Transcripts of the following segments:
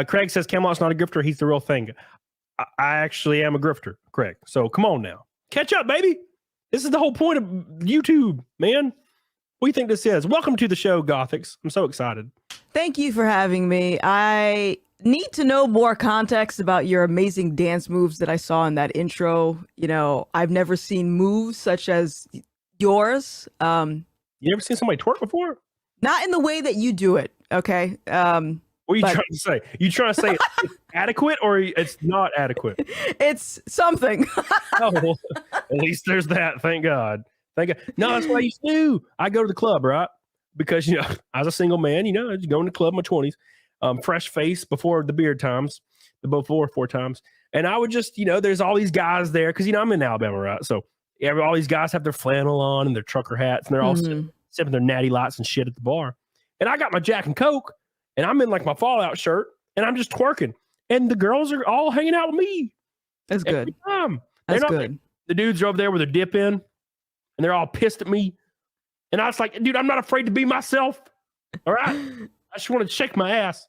Craig says Camelot's not a grifter. He's the real thing. I actually am a grifter, Craig. So come on now. Catch up, baby. This is the whole point of YouTube, man. What do you think this is? Welcome to the show, Gothix. I'm so excited. Thank you for having me. I need to know more context about your amazing dance moves that I saw in that intro. You know, I've never seen moves such as yours. You ever seen somebody twerk before? Not in the way that you do it, okay? What are you trying to say? You trying to say it's adequate or it's not adequate? It's something. Oh, well, at least there's that. Thank God. Thank God. No, that's what I used to do. I go to the club, right? Because, you know, I was a single man, you know, I just go in the club in my 20s, fresh face before the beard times, before 4 times. And I would just, you know, there's all these guys there because, you know, I'm in Alabama, right? So all these guys have their flannel on and their trucker hats and they're all sipping their natty lights and shit at the bar. And I got my Jack and Coke and I'm in like my Fallout shirt and I'm just twerking. And the girls are all hanging out with me. That's good. Every time. That's good. The dudes are over there with a dip in and they're all pissed at me. And I was like, dude, I'm not afraid to be myself. All right. I just want to shake my ass.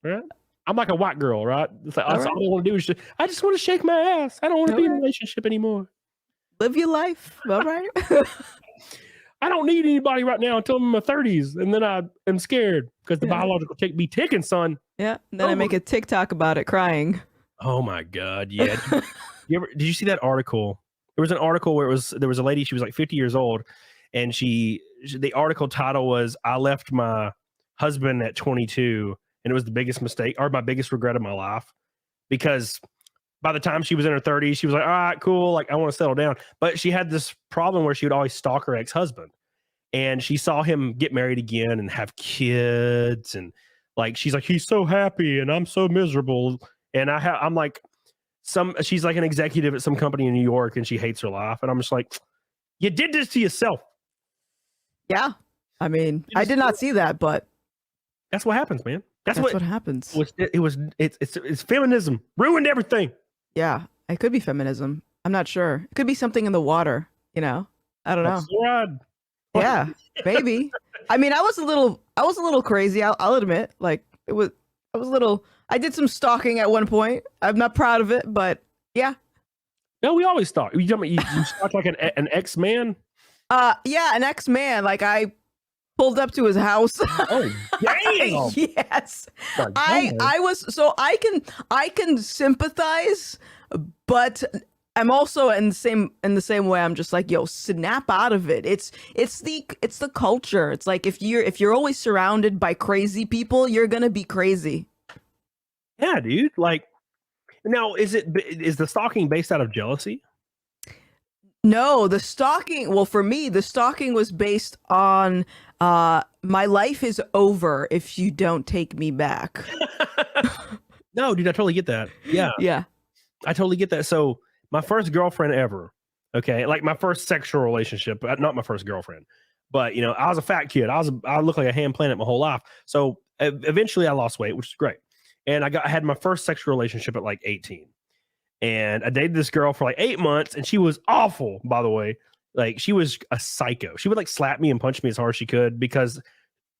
All right. I'm like a white girl, right? It's like, all I want to do is I just want to shake my ass. I don't want to be in a relationship anymore. Live your life. All right. I don't need anybody right now until I'm in my 30s. And then I am scared because the biological tick be ticking, son. Yeah. And then I make a TikTok about it crying. Oh my God. Yeah. Did you see that article? There was an article where there was a lady, she was like 50 years old. And the article title was, I left my husband at 22 and it was the biggest mistake or my biggest regret of my life. Because by the time she was in her 30s, she was like, all right, cool. Like, I want to settle down. But she had this problem where she would always stalk her ex-husband. And she saw him get married again and have kids. And like, she's like, he's so happy and I'm so miserable. And I'm like, she's like an executive at some company in New York and she hates her life. And I'm just like, you did this to yourself. Yeah. I mean, I did not see that, but that's what happens, man. That's what happens. It's feminism ruined everything. Yeah. It could be feminism. I'm not sure. It could be something in the water, you know? I don't know. Fluoride. Yeah, maybe. I mean, I was a little crazy. I'll admit, like I did some stalking at one point. I'm not proud of it, but yeah. No, we always stalk. You stalk like an ex-man? Yeah, an ex-man. Like I pulled up to his house. Oh, damn. Yes. I was so I can sympathize, but I'm also in the same way. I'm just like, yo, snap out of it. It's the culture. It's like if you're always surrounded by crazy people, you're gonna be crazy. Yeah, dude. Like, now is the stalking based out of jealousy? No, the stalking. Well, for me, the stalking was based on my life is over if you don't take me back. No, dude, I totally get that. Yeah. Yeah. I totally get that. So my first girlfriend ever, okay, like my first sexual relationship, not my first girlfriend, but you know, I was a fat kid. I looked like a ham planet my whole life. So eventually I lost weight, which is great. And I had my first sexual relationship at like 18. And I dated this girl for like 8 months and she was awful, by the way. Like she was a psycho. She would like slap me and punch me as hard as she could because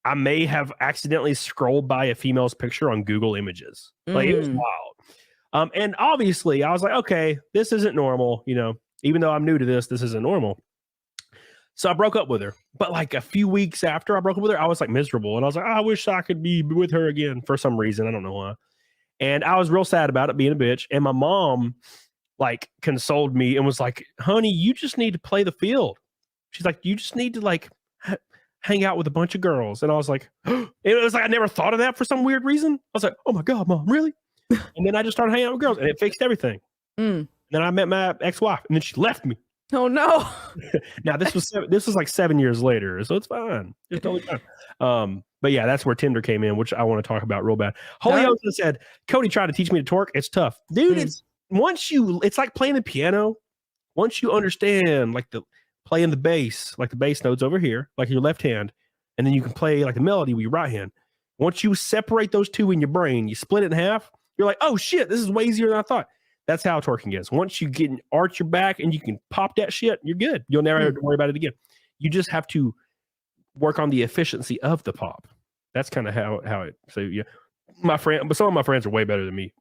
I may have accidentally scrolled by a female's picture on Google Images. Like it was wild. And obviously I was like, okay, this isn't normal. You know, even though I'm new to this isn't normal. So I broke up with her. But like a few weeks after I broke up with her, I was like miserable. And I was like, I wish I could be with her again for some reason. I don't know why. And I was real sad about it, being a bitch. And my mom like consoled me and was like, honey, you just need to play the field. She's like, you just need to like hang out with a bunch of girls. And I was like, it was like, I never thought of that for some weird reason. I was like, oh my God, Mom, really? And then I just started hanging out with girls and it fixed everything. And then I met my ex-wife and then she left me. Oh no. Now this was like 7 years later. So it's fine. It's totally fine. But yeah, that's where Tinder came in, which I want to talk about real bad. Holy Ocean said, Cody tried to teach me to twerk. It's tough. Dude, it's like playing the piano. Once you understand like playing the bass, like the bass notes over here, like your left hand, and then you can play like the melody with your right hand. Once you separate those two in your brain, you split it in half, you're like, oh shit, this is way easier than I thought. That's how twerking is. Once you get arch your back and you can pop that shit, you're good. You'll never have to worry about it again. You just have to work on the efficiency of the pop. That's kind of how it. So yeah, my friend, but some of my friends are way better than me.